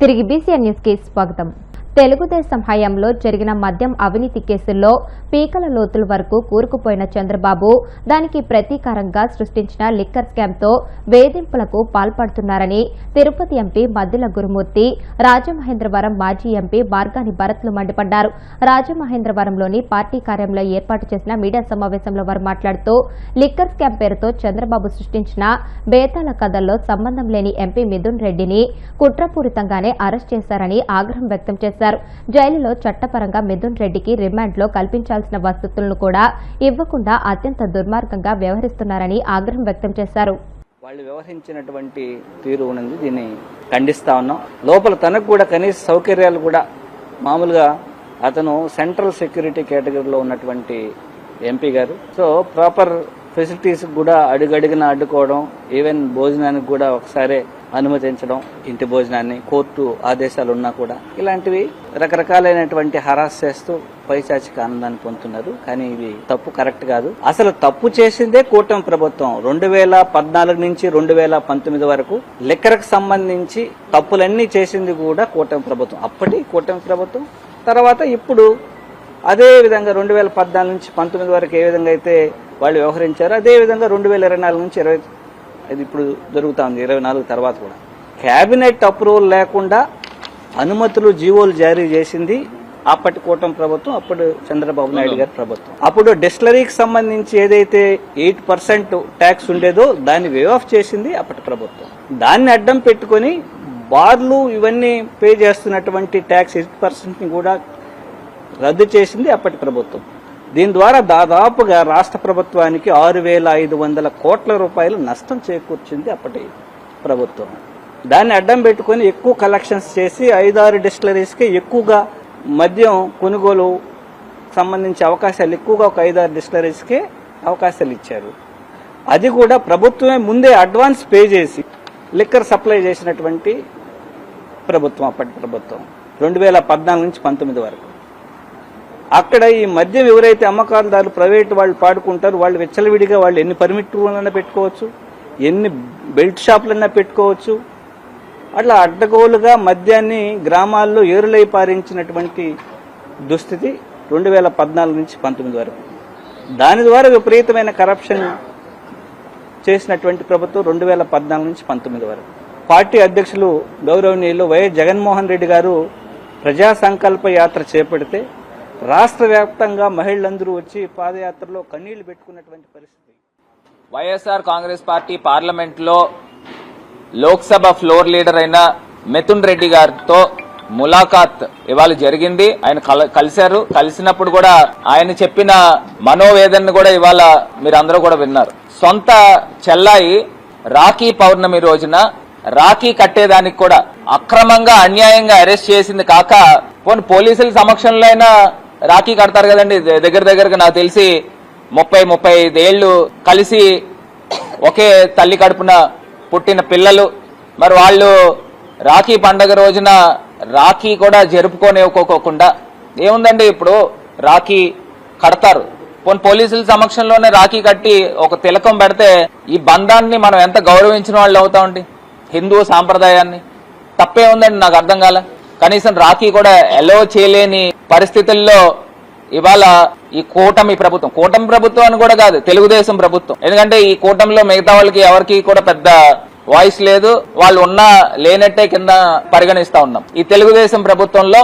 తిరిగి BCN news కి స్వాగతం. తెలుగుదేశం హయాంలో జరిగిన మద్యం అవినీతి కేసుల్లో పీకల లోతుల వరకు కూరుకుపోయిన చంద్రబాబు దానికి ప్రతీకారంగా సృష్టించిన లిక్కర్ స్కామ్తో వేధింపులకు పాల్పడుతున్నారని తిరుపతి ఎంపీ మద్దిల గురుమూర్తి, రాజమహేంద్రవరం మాజీ ఎంపీ మార్గాని భరత్లు మండిపడ్డారు. రాజమహేంద్రవరంలోని పార్టీ కార్యాలయంలో ఏర్పాటు చేసిన మీడియా సమావేశంలో వారు మాట్లాడుతూ లిక్కర్ స్కామ్ పేరుతో చంద్రబాబు సృష్టించిన బేతాల కథల్లో సంబంధం లేని ఎంపీ మిథున్ రెడ్డిని కుట్రపూరితంగానే అరెస్ట్ చేశారని ఆగ్రహం వ్యక్తం చేశారు. జైలులో చట్టపరంగా మిథున్ రెడ్డికి రిమాండ్లో కల్పించాల్సిన వసతులను కూడా ఇవ్వకుండా అత్యంత దుర్మార్గంగా వ్యవహరిస్తున్నారని ఆగ్రహం వ్యక్తం చేశారు. వాళ్ళు వ్యవహరించినటువంటి తీరు ఉన్నది, దీన్ని ఖండిస్తా ఉన్నాం. లోపల తనకు కూడా కనీస సౌకర్యాలు కూడా మామూలుగా అతను సెంట్రల్ సెక్యూరిటీ కేటగిరీలో ఉన్నటువంటి ఎంపీ గారు. సో ప్రాపర్ ఫెసిలిటీస్ కూడా అడుగడుగున అడ్డుకోవడం, ఈవెన్ భోజనానికి కూడా ఒకసారి అనుమతించడం, ఇంటి భోజనాన్ని కోర్టు ఆదేశాలు ఉన్నా కూడా ఇలాంటివి రకరకాలైనటువంటి హరాస్ చేస్తూ పైశాచిక ఆనందాన్ని పొందుతున్నారు. కానీ ఇది తప్పు, కరెక్ట్ కాదు. అసలు తప్పు చేసిందే కూటమి ప్రభుత్వం. 2014 నుంచి 2019 వరకు లిక్కర్కు సంబంధించి తప్పులన్నీ చేసింది కూడా కూటమి ప్రభుత్వం. అప్పటి కూటమి ప్రభుత్వం తర్వాత ఇప్పుడు అదే విధంగా 2014 నుంచి 19 వరకు ఏ విధంగా అయితే వాళ్ళు వ్యవహరించారో అదే విధంగా 2024 నుంచి 20 ఇది ఇప్పుడు జరుగుతా ఉంది. 24 తర్వాత కూడా కేబినెట్ అప్రూవల్ లేకుండా అనుమతులు, జీవోలు జారీ చేసింది అప్పటి కూటమి ప్రభుత్వం, అప్పుడు చంద్రబాబు నాయుడు గారి ప్రభుత్వం. అప్పుడు డిస్టిలరీకి సంబంధించి ఏదైతే 8% ట్యాక్స్ ఉండేదో దాన్ని వేవ్ ఆఫ్ చేసింది అప్పటి ప్రభుత్వం. దాన్ని అడ్డం పెట్టుకుని బార్లు ఇవన్నీ పే చేస్తున్నటువంటి ట్యాక్స్ 8% ని కూడా రద్దు చేసింది అప్పటి ప్రభుత్వం. దీని ద్వారా దాదాపుగా రాష్ట్ర ప్రభుత్వానికి 6,500 కోట్ల రూపాయలు నష్టం చేకూర్చింది అప్పటి ప్రభుత్వం. దాన్ని అడ్డం పెట్టుకుని ఎక్కువ కలెక్షన్స్ చేసి 5-6 డిస్టిలరీస్కి ఎక్కువగా మద్యం కొనుగోలు సంబంధించి అవకాశాలు ఎక్కువగా ఒక 5-6 డిస్టిలరీస్కే అవకాశాలు ఇచ్చారు. అది కూడా ప్రభుత్వమే ముందే అడ్వాన్స్ పే చేసి లిక్కర్ సప్లై చేసినటువంటి ప్రభుత్వం అప్పటి ప్రభుత్వం 2014 నుంచి 19 వరకు. అక్కడ ఈ మద్యం ఎవరైతే అమ్మకాలదారులు ప్రైవేటు వాళ్ళు పాడుకుంటారు, వాళ్ళు విచ్చలవిడిగా వాళ్ళు ఎన్ని పర్మిట్ రూమ్లన్నా పెట్టుకోవచ్చు, ఎన్ని బెల్ట్ షాపులన్నా పెట్టుకోవచ్చు. అట్లా అడ్డగోలుగా మద్యాన్ని గ్రామాల్లో ఏరులై పారించినటువంటి దుస్థితి 2014 నుంచి 19 వరకు. దాని ద్వారా విపరీతమైన కరప్షన్ చేసినటువంటి ప్రభుత్వం 2014 నుంచి 19 వరకు. పార్టీ అధ్యక్షులు గౌరవనీయులు వైఎస్ జగన్మోహన్ రెడ్డి గారు ప్రజా సంకల్ప యాత్ర చేపడితే రాష్ట్ర వ్యాప్తంగా మహిళలందరూ వచ్చి పాదయాత్రలో కన్నీళ్లు పెట్టుకున్నటువంటి పరిస్థితి. వైఎస్ఆర్ కాంగ్రెస్ పార్టీ పార్లమెంట్ లో లోక్సభ ఫ్లోర్ లీడర్ అయిన మిథున్ రెడ్డి గారితో ములాఖాత్ ఇవాళ జరిగింది. ఆయన కలిశారు. కలిసినప్పుడు కూడా ఆయన చెప్పిన మనోవేదనను కూడా ఇవాళ మీరందరూ కూడా విన్నారు. సొంత చెల్లాయి రాఖీ పౌర్ణమి రోజున రాఖీ కట్టేదానికి కూడా అక్రమంగా, అన్యాయంగా అరెస్ట్ చేసింది కాక పోలీసుల సమక్షంలో అయినా రాఖీ కడతారు కదండి. దగ్గరగా నాకు తెలిసి 30-35 ఏళ్లు కలిసి ఒకే తల్లి కడుపున పుట్టిన పిల్లలు, మరి వాళ్ళు రాఖీ పండగ రోజున రాఖీ కూడా జరుపుకోనివ్వకోకుండా ఏముందండి, ఇప్పుడు రాఖీ కడతారు. పోలీసుల సమక్షంలోనే రాఖీ కట్టి ఒక తిలకం పెడితే ఈ బంధాన్ని మనం ఎంత గౌరవించిన వాళ్ళు అవుతామండి, హిందూ సాంప్రదాయాన్ని. తప్పే ఉందండి, నాకు అర్థం కాల. కనీసం రాఖీ కూడా ఎలో చేయలేని పరిస్థితుల్లో ఇవాళ ఈ కూటమి ప్రభుత్వం అని కూడా కాదు, తెలుగుదేశం ప్రభుత్వం. ఎందుకంటే ఈ కూటమిలో మిగతా వాళ్ళకి ఎవరికి కూడా పెద్ద వాయిస్ లేదు, వాళ్ళు ఉన్నా లేనట్టే కింద పరిగణిస్తా ఉన్నాం. ఈ తెలుగుదేశం ప్రభుత్వంలో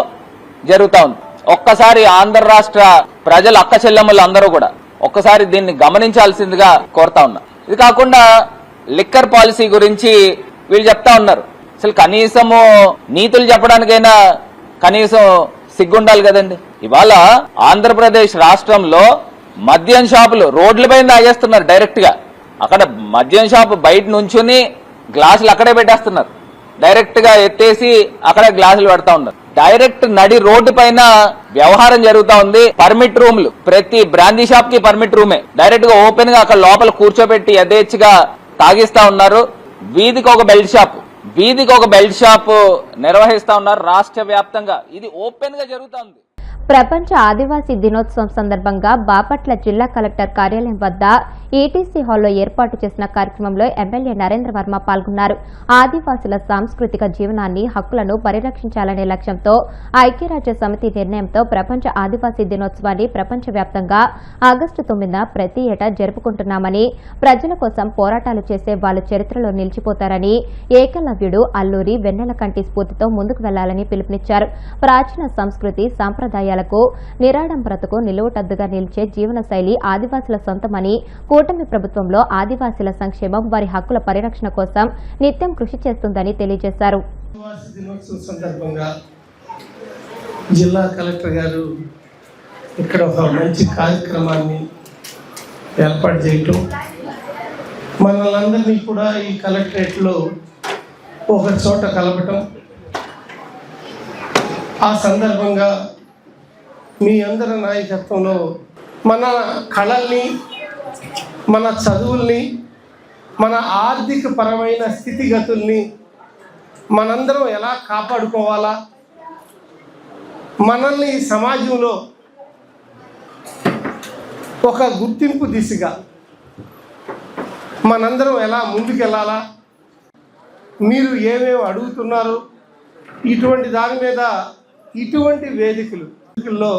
జరుగుతా ఉంది. ఒక్కసారి ఆంధ్ర రాష్ట్ర ప్రజల అక్క చెల్లెమ్మలు అందరూ కూడా ఒక్కసారి దీన్ని గమనించాల్సిందిగా కోరుతా ఉన్నా. ఇది కాకుండా లిక్కర్ పాలసీ గురించి వీళ్ళు చెప్తా ఉన్నారు. అసలు కనీసము నీతులు చెప్పడానికైనా కనీసం సిగ్గుండాలి కదండి. ఇవాళ ఆంధ్రప్రదేశ్ రాష్ట్రంలో మద్యం షాపులు రోడ్లపైన తాగేస్తున్నారు డైరెక్ట్ గా. అక్కడ మద్యం షాపు బయట నుంచుని గ్లాసులు అక్కడే పెట్టేస్తున్నారు. డైరెక్ట్ గా ఎత్తేసి అక్కడ గ్లాసులు పెడతా ఉన్నారు. డైరెక్ట్ నడి రోడ్డు పైన వ్యవహారం జరుగుతా ఉంది. పర్మిట్ రూమ్లు, ప్రతి బ్రాందీ షాప్ కి పర్మిట్ రూమే. డైరెక్ట్ గా ఓపెన్ గా అక్కడ లోపల కూర్చోబెట్టి యథేచ్ఛగా తాగిస్తా ఉన్నారు. వీధికి ఒక బెల్ట్ షాప్ నిర్వహిస్తా ఉన్నారు రాష్ట్ర వ్యాప్తంగా. ఇది ఓపెన్ గా జరుగుతా ఉంది. ప్రపంచ ఆదివాసీ దినోత్సవం సందర్భంగా బాపట్ల జిల్లా కలెక్టర్ కార్యాలయం వద్ద ఈటీసీ హాల్లో ఏర్పాటు చేసిన కార్యక్రమంలో ఎమ్మెల్యే నరేంద్ర వర్మ పాల్గొన్నారు. ఆదివాసుల సాంస్కృతిక జీవనాన్ని, హక్కులను పరిరక్షించాలనే లక్ష్యంతో ఐక్యరాజ్య సమితి నిర్ణయంతో ప్రపంచ ఆదివాసీ దినోత్సవాన్ని ప్రపంచవ్యాప్తంగా ఆగస్టు 9న ప్రతి ఏటా జరుపుకుంటున్నామని, ప్రజల కోసం పోరాటాలు చేసే వాళ్లు చరిత్రలో నిలిచిపోతారని, ఏకలవ్యుడు, అల్లూరి, వెన్నెలకంటి స్ఫూర్తితో ముందుకు వెళ్లాలని పిలుపునిచ్చారు. ప్రాచీన సంస్కృతి, సాంప్రదాయాలకు, నిరాడంబరతకు నిలువుటద్దుగా నిలిచే జీవనశైలి ఆదివాసుల సొంతమని, కూటమి ప్రభుత్వంలో ఆదివాసీల సంక్షేమం, వారి హక్కుల పరిరక్షణ కోసం నిత్యం కృషి చేస్తుందని తెలియజేశారు. ఆదివాసీ దినోత్సవం సందర్భంగా జిల్లా కలెక్టర్ గారు ఇక్కడ ఒక మంచి కార్యక్రమాన్ని ఏర్పాటు చేయటం, మనలందరినీ కూడా ఈ కలెక్టరేట్లో ఒక చోట కలపటం, ఆ సందర్భంగా మీ అందరి నాయకత్వంలో మన కళల్ని, మన చదువుల్ని, మన ఆర్థిక పరమైన స్థితిగతుల్ని మనందరం ఎలా కాపాడుకోవాలా, మనల్ని సమాజంలో ఒక గుర్తింపు దిశగా మనందరం ఎలా ముందుకెళ్ళాలా, మీరు అడుగుతున్నారు, ఇటువంటి దాని మీద ఇటువంటి వేదికల్లో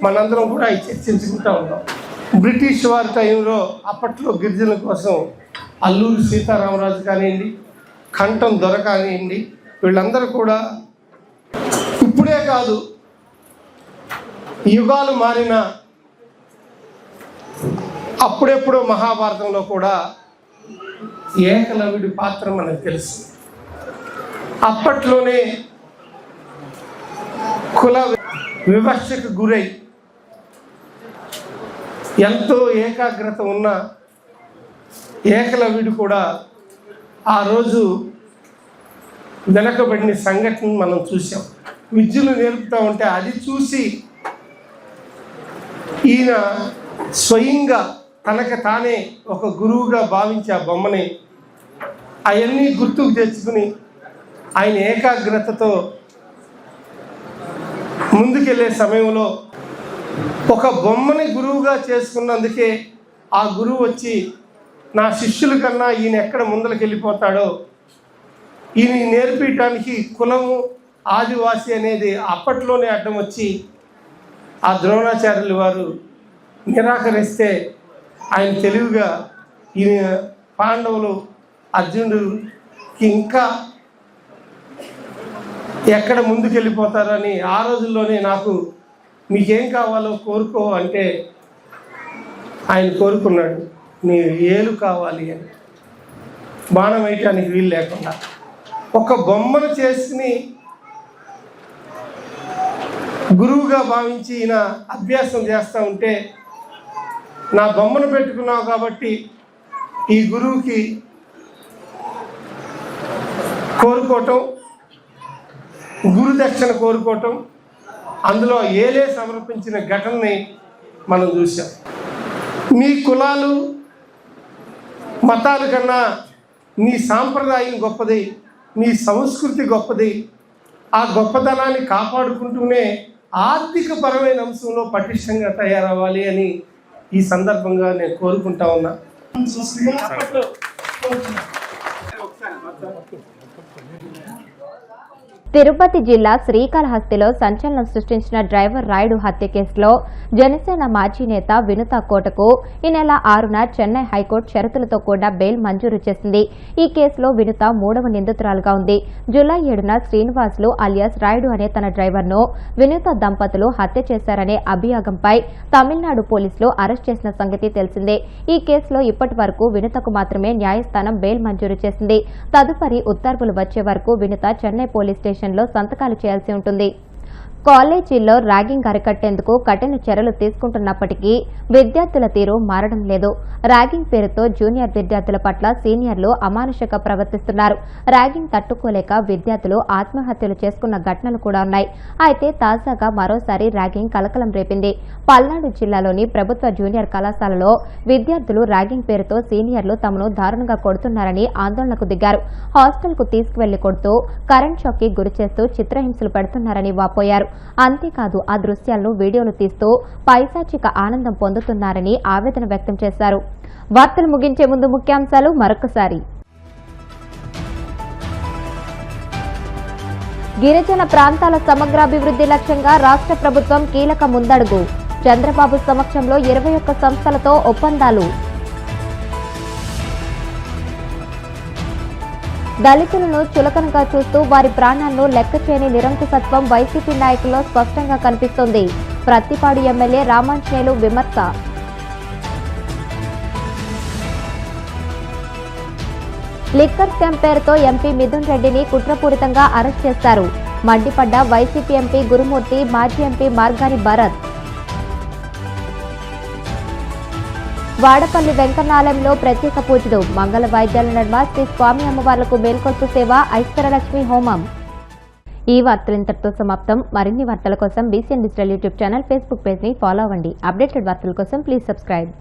మనందరం కూడా చర్చించుకుంటూ ఉంటాం. బ్రిటిష్ వారి టైంలో అప్పట్లో గిరిజనుల కోసం అల్లూరి సీతారామరాజు కానివ్వండి, కంఠం దొర కానివ్వండి, వీళ్ళందరూ కూడా ఇప్పుడే కాదు, యుగాలు మారిన అప్పుడెప్పుడో మహాభారతంలో కూడా ఏకలవ్యుడి పాత్ర మనకు తెలుసు. అప్పట్లోనే కుల వివక్షకు గురై ఎంతో ఏకాగ్రత ఉన్న ఏకలవ్యుడు కూడా ఆ రోజు వెనకబడిన సంఘటన మనం చూసాం. విద్యను నేర్పుతూ ఉంటే అది చూసి ఈయన స్వయంగా తనకు తానే ఒక గురువుగా భావించి ఆ బొమ్మని అవన్నీ గుర్తుకు తెచ్చుకుని ఆయన ఏకాగ్రతతో ముందుకెళ్ళే సమయంలో ఒక బొమ్మని గురువుగా చేసుకున్నందుకే ఆ గురువు వచ్చి నా శిష్యుల కన్నా ఈయన ఎక్కడ ముందరికి వెళ్ళిపోతాడో, ఈయన నేర్పించడానికి కులము, ఆదివాసి అనేది అప్పట్లోనే అడ్డం వచ్చి ఆ ద్రోణాచార్యులు వారు నిరాకరిస్తే ఆయన తెలివిగా ఈయన పాండవులు, అర్జునుడికి ఇంకా ఎక్కడ ముందుకెళ్ళిపోతారని ఆ రోజుల్లోనే నాకు మీకేం కావాలో కోరుకో అంటే ఆయన కోరుకున్నాడు, నీ ఏలు కావాలి అని. బాణం వేయటానికి వీలు లేకుండా ఒక బొమ్మను చేసుకుని గురువుగా భావించి ఈయన అభ్యాసం చేస్తూ ఉంటే, నా బొమ్మను పెట్టుకున్నావు కాబట్టి ఈ గురువుకి కోరుకోవటం, గురుదక్షిణ కోరుకోవటం, అందులో ఏలే సమర్పించిన ఘటనని మనం చూసాం. మీ కులాలు, మతాల కన్నా నీ సాంప్రదాయం గొప్పది, నీ సంస్కృతి గొప్పది. ఆ గొప్పతనాన్ని కాపాడుకుంటూనే ఆర్థిక పరమైన అంశంలో పటిష్టంగా తయారవ్వాలి అని ఈ సందర్భంగా నేను కోరుకుంటా ఉన్నా. తిరుపతి జిల్లా శ్రీకాళహస్తిలో సంచలనం సృష్టించిన డ్రైవర్ రాయుడు హత్య కేసులో జనసేన మాజీ నేత వినుత కోటకు ఈ నెల 6న చెన్నై హైకోర్టు షరతులతో కూడా బెయిల్ మంజూరు చేసింది. ఈ కేసులో వినుత 3వ నిందితురాలుగా ఉంది. జూలై 7న శ్రీనివాసులు అలియాస్ రాయుడు అనే తన డ్రైవర్ను వినుత దంపతులు హత్య చేశారనే అభియోగంపై తమిళనాడు పోలీసులు అరెస్ట్ చేసిన సంగతి తెలిసిందే. ఈ కేసులో ఇప్పటి వరకు వినుతకు మాత్రమే న్యాయస్థానం బెయిల్ మంజూరు చేసింది. తదుపరి ఉత్తర్వులు వచ్చే వరకు వినుత చెన్నై పోలీస్ స్టేషన్లో సంతకాలు చేయాల్సి ఉంటుంది. కాలేజీల్లో ర్యాగింగ్ అరికట్టేందుకు కఠిన చర్యలు తీసుకుంటున్నప్పటికీ విద్యార్థుల తీరు మారడం లేదు. ర్యాగింగ్ పేరుతో జూనియర్ విద్యార్థుల పట్ల సీనియర్లు అమానుషంగా ప్రవర్తిస్తున్నారు. ర్యాగింగ్ తట్టుకోలేక విద్యార్థులు ఆత్మహత్యలు చేసుకున్న ఘటనలు కూడా ఉన్నాయి. అయితే తాజాగా మరోసారి ర్యాగింగ్ కలకలం రేపింది. పల్నాడు జిల్లాలోని ప్రభుత్వ జూనియర్ కళాశాలలో విద్యార్థులు ర్యాగింగ్ పేరుతో సీనియర్లు తమను దారుణంగా కొడుతున్నారని ఆందోళనకు దిగారు. హాస్టల్కు తీసుకువెళ్లి కొడుతూ కరెంట్ షాక్కి గురిచేస్తూ చిత్రహింసలు పెడుతున్నారని వాపోయారు. అంతేకాదు ఆ దృశ్యాలను వీడియోలు తీస్తూ పైశాచిక ఆనందం పొందుతున్నారని ఆవేదన వ్యక్తం చేశారు. వార్తలు ముగించే ముందు ముఖ్యాంశాలు మరొకసారి. గిరిజన ప్రాంతాల సమగ్రాభివృద్ధి లక్ష్యంగా రాష్ట్ర ప్రభుత్వం కీలక ముందడుగు. చంద్రబాబు సమక్షంలో 21 సంస్థలతో ఒప్పందాలు. దళితులను చులకనగా చూస్తూ వారి ప్రాణాలను లెక్క చేయని నిరంకుశత్వం వైసీపీ నాయకుల్లో స్పష్టంగా కనిపిస్తోంది. ప్రత్తిపాడు ఎమ్మెల్యే రామాంజనేయులు విమర్శ. లిక్కర్ స్కామ్ పేరుతో ఎంపీ మిథున్ రెడ్డిని కుట్రపూరితంగా అరెస్ట్ చేశారు. మండిపడ్డ వైసీపీ ఎంపీ గురుమూర్తి, మాజీ ఎంపీ మార్గాని భరత్. వాడపల్లి వెంకన్నాలయంలో ప్రత్యేక పూజలు. మంగళ వాయిద్యాల నడుమ శ్రీ స్వామి అమ్మవార్లకు మేల్కొల్పు సేవ, ఐశ్వర్యలక్ష్మి హోమం. ఈ వార్తలు ఇంతటితో సమాప్తం. మరిన్ని వార్తల కోసం BCN digital YouTube channel, Facebook page ని ఫాలో అవ్వండి. అప్డేటెడ్ వార్తల కోసం ప్లీజ్ సబ్స్క్రైబ్.